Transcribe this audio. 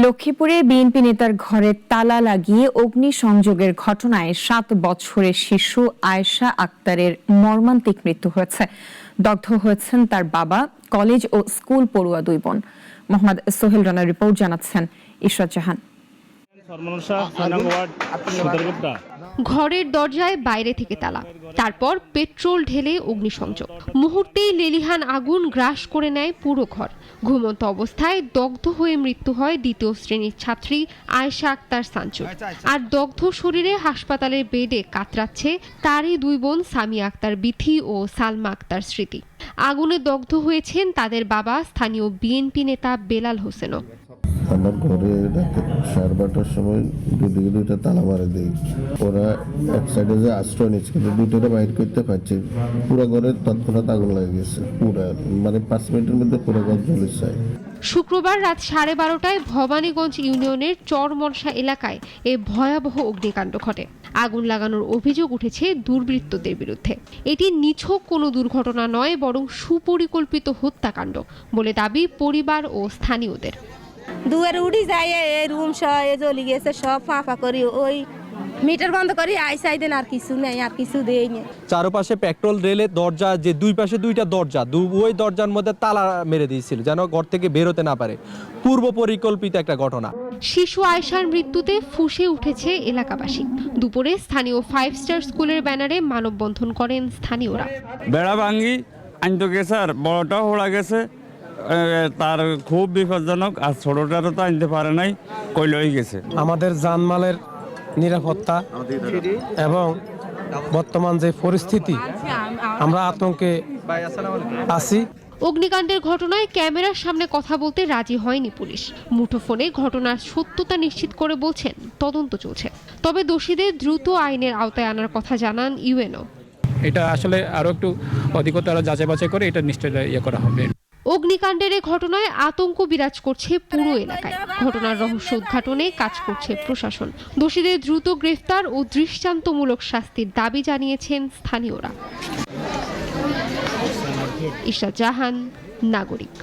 লক্ষ্মীপুরে বিএনপি নেতার ঘরে তালা লাগিয়ে অগ্নিসংযোগের ঘটনায় 7 বছরের শিশু আয়েশা আক্তারের মর্মান্তিক মৃত্যু হয়েছে। দগ্ধ হয়েছেন তার বাবা, কলেজ ও স্কুল পড়ুয়া 2 বোন। মোহাম্মদ সোহেল রানার রিপোর্ট, জানাচ্ছেন ইশরাত জাহান। ঘরের দরজায় বাইরে থেকে তালা, তারপর পেট্রোল ঢেলে অগ্নিসংযোগ। মুহূর্তেই লেলিহান আগুন গ্রাস করে নেয় পুরো ঘর। ঘুমন্ত অবস্থায় দগ্ধ হয়ে মৃত্যু হয় 2য় শ্রেণীর ছাত্রী আয়েশা আক্তার সাঞ্চুর। আর দগ্ধ শরীরে হাসপাতালের বেডে কাতরাচ্ছে তারই 2 বোন সামিয়া আক্তার বিথি ও সালমা আক্তার স্মৃতি। আগুনে দগ্ধ হয়েছেন তাদের বাবা, স্থানীয় বিএনপি নেতা বেলাল হোসেনও। আমার ঘরে রাতে 12:30টার সময় দুইটা তালা মারে দেয়। ওরা এক সাইডে যে আশ্রয় নিচ্ছে, কিন্তু দুইটা বাইর করতে পারছে। পুরো ঘরে তৎক্ষণাৎ আগুন লেগে গেছে। পুরা 5 মিনিটের মধ্যে পুরো ঘর জ্বলে যায়। শুক্রবার রাত 12:30টায় ভবানীগঞ্জ ইউনিয়নের চরমনসা এলাকায় এ ভয়াবহ অগ্নিকাণ্ড ঘটে। আগুন লাগানোর অভিযোগ উঠেছে দুর্বৃত্তদের বিরুদ্ধে। এটি নিছক কোনো দুর্ঘটনা নয়, বরং সুপরিকল্পিত হত্যাকাণ্ড বলে দাবি পরিবার ও স্থানীয়দের। দুয়ারে উঠি যায়, রুম সব জ্বলি গেছে, সব ফাঁপা করি, ওই মিটার বন্ধ করি আইসাই দেন, আর কিছু নেই, আর কিছু দেই না। চারপাশে পেট্রোল রেলের দরজা, যে দুই পাশে 2টা দরজা, ওই দরজার মধ্যে তালা মেরে দিয়েছিল যেন ঘর থেকে বেরোতে না পারে। পূর্ব পরিকল্পিত একটা ঘটনা। শিশু আয়েশার মৃত্যুতে ফুঁসে উঠেছে এলাকাবাসী। দুপুরে স্থানীয় 5 স্টার স্কুলের ব্যানারে মানববন্ধন করেন স্থানীয়রা। বেড়া ভাঙ্গি আনতে গেছে, আর বড়টাও হোড়া গেছে, তার খুব বিপজ্জনক। আর ছোটটারও তো আনতে পারে নাই, কইলই গেছে। আমাদের জানমালের নিরাপত্তা এবং বর্তমান যে পরিস্থিতি, আমরা আতঙ্কে আছি। অগ্নিকাণ্ডের ঘটনায় ক্যামেরার সামনে কথা বলতে রাজি হয়নি পুলিশ। মুঠোফোনে ঘটনার সত্যতা নিশ্চিত করে বলছেন তদন্ত চলছে। তবে দোষীদের দ্রুত আইনের আওতায় আনার কথা জানান ইউএনও। এটা আসলে আরো একটু অধিকতর যাচাই বাছাই করে এটা নিশ্চয়ই করা হবে। অগ্নিকাণ্ডের ঘটনায় আতঙ্ক বিরাজ করছে পুরো এলাকায়। ঘটনার রহস্য উদ্ঘাটনে কাজ করছে প্রশাসন। দোষীদের দ্রুত গ্রেফতার ও দৃষ্টান্তমূলক শাস্তির দাবি জানিয়েছেন স্থানীয়রা। ইশরাত জাহান, নাগরিক।